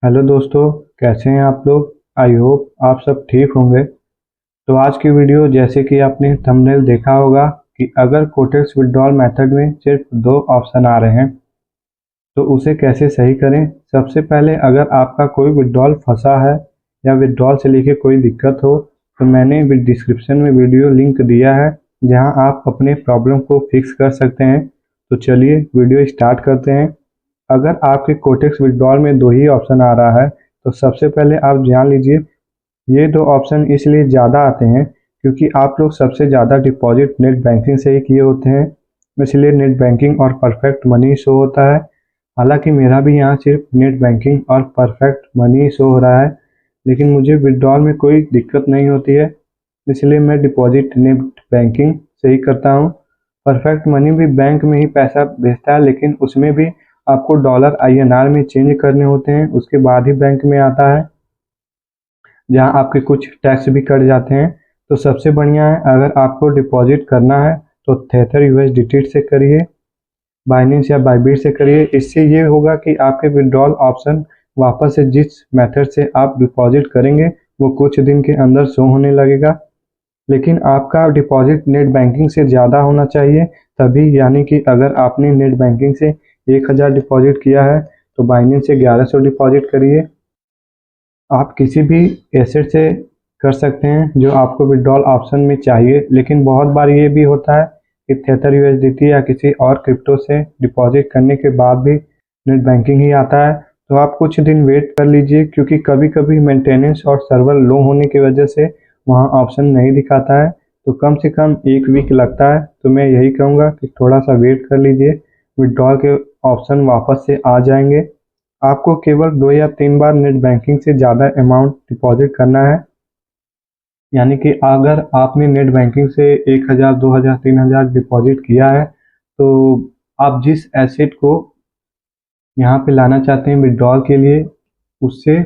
Hello दोस्तों, कैसे हैं आप लोग। आई होप आप सब ठीक होंगे। तो आज की वीडियो, जैसे कि आपने थंबनेल देखा होगा कि अगर कोटेक्स विड्रॉल मेथड में सिर्फ दो ऑप्शन आ रहे हैं तो उसे कैसे सही करें। सबसे पहले, अगर आपका कोई विड्रॉल फंसा है या विड्रॉल से लेके कोई दिक्कत हो तो मैंने डिस्क्रिप्शन में वीडियो लिंक दिया है जहां आप अपने प्रॉब्लम को फिक्स कर सकते हैं। तो चलिए वीडियो स्टार्ट करते हैं। अगर आपके कोटेक्स विड्रॉल में दो ही ऑप्शन आ रहा है तो सबसे पहले आप जान लीजिए, ये दो ऑप्शन इसलिए ज़्यादा आते हैं क्योंकि आप लोग सबसे ज़्यादा डिपॉजिट नेट बैंकिंग से ही किए होते हैं, इसलिए नेट बैंकिंग और परफेक्ट मनी शो होता है। हालांकि मेरा भी यहाँ सिर्फ नेट बैंकिंग और परफेक्ट मनी शो हो रहा है, लेकिन मुझे विड्रॉल में कोई दिक्कत नहीं होती है, इसलिए मैं डिपॉजिट नेट बैंकिंग से ही करता हूँ। परफेक्ट मनी भी बैंक में ही पैसा भेजता है, लेकिन उसमें भी आपको डॉलर INR में चेंज करने होते हैं, उसके बाद ही बैंक में आता है, जहां आपके कुछ टैक्स भी कट जाते हैं। तो सबसे बढ़िया है, अगर आपको डिपॉजिट करना है तो थेथर USDT से करिए, बाइनेंस या बाइबिट से करिए। इससे ये होगा कि आपके विड्रॉल ऑप्शन वापस से जिस मेथड से आप डिपॉजिट करेंगे वो कुछ दिन के अंदर शो होने लगेगा। लेकिन आपका डिपॉजिट नेट बैंकिंग से ज़्यादा होना चाहिए तभी, यानी कि अगर आपने नेट बैंकिंग से 1000 डिपॉजिट किया है तो बाइनेंस से 1100 डिपॉजिट करिए। आप किसी भी एसेट से कर सकते हैं जो आपको विड्रॉल ऑप्शन में चाहिए, लेकिन बहुत बार ये भी होता है कि थेथर USDT या किसी और क्रिप्टो से डिपॉजिट करने के बाद भी नेट बैंकिंग ही आता है। तो आप कुछ दिन वेट कर लीजिए, क्योंकि कभी कभी मेंटेनेंस और सर्वर लो होने की वजह से वहाँ ऑप्शन नहीं दिखाता है। तो कम से कम 1 वीक लगता है, तो मैं यही कहूँगा कि थोड़ा सा वेट कर लीजिए, विड्रॉल के ऑप्शन वापस से आ जाएंगे। आपको केवल 2 या 3 बार नेट बैंकिंग से ज़्यादा अमाउंट डिपॉजिट करना है, यानी कि अगर आपने नेट बैंकिंग से 1000, 2000, 3000 डिपॉजिट किया है तो आप जिस एसेट को यहाँ पे लाना चाहते हैं विड्रॉल के लिए, उससे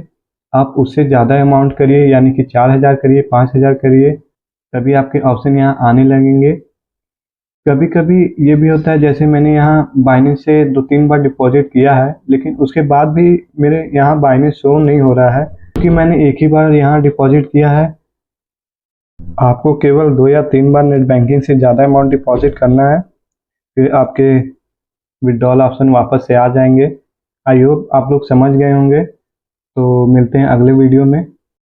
आप उससे ज़्यादा अमाउंट करिए, यानी कि 4000 करिए, 5000 करिए, तभी आपके ऑप्शन यहाँ आने लगेंगे। कभी कभी ये भी होता है, जैसे मैंने यहाँ बाइनेंस से 2-3 बार डिपॉजिट किया है, लेकिन उसके बाद भी मेरे यहाँ बाइनेंस शो नहीं हो रहा है क्योंकि मैंने एक ही बार यहाँ डिपॉजिट किया है। आपको केवल 2 या 3 बार नेट बैंकिंग से ज़्यादा अमाउंट डिपॉजिट करना है, फिर आपके विड्रॉल ऑप्शन वापस से आ जाएंगे। आई होप आप लोग समझ गए होंगे। तो मिलते हैं अगले वीडियो में।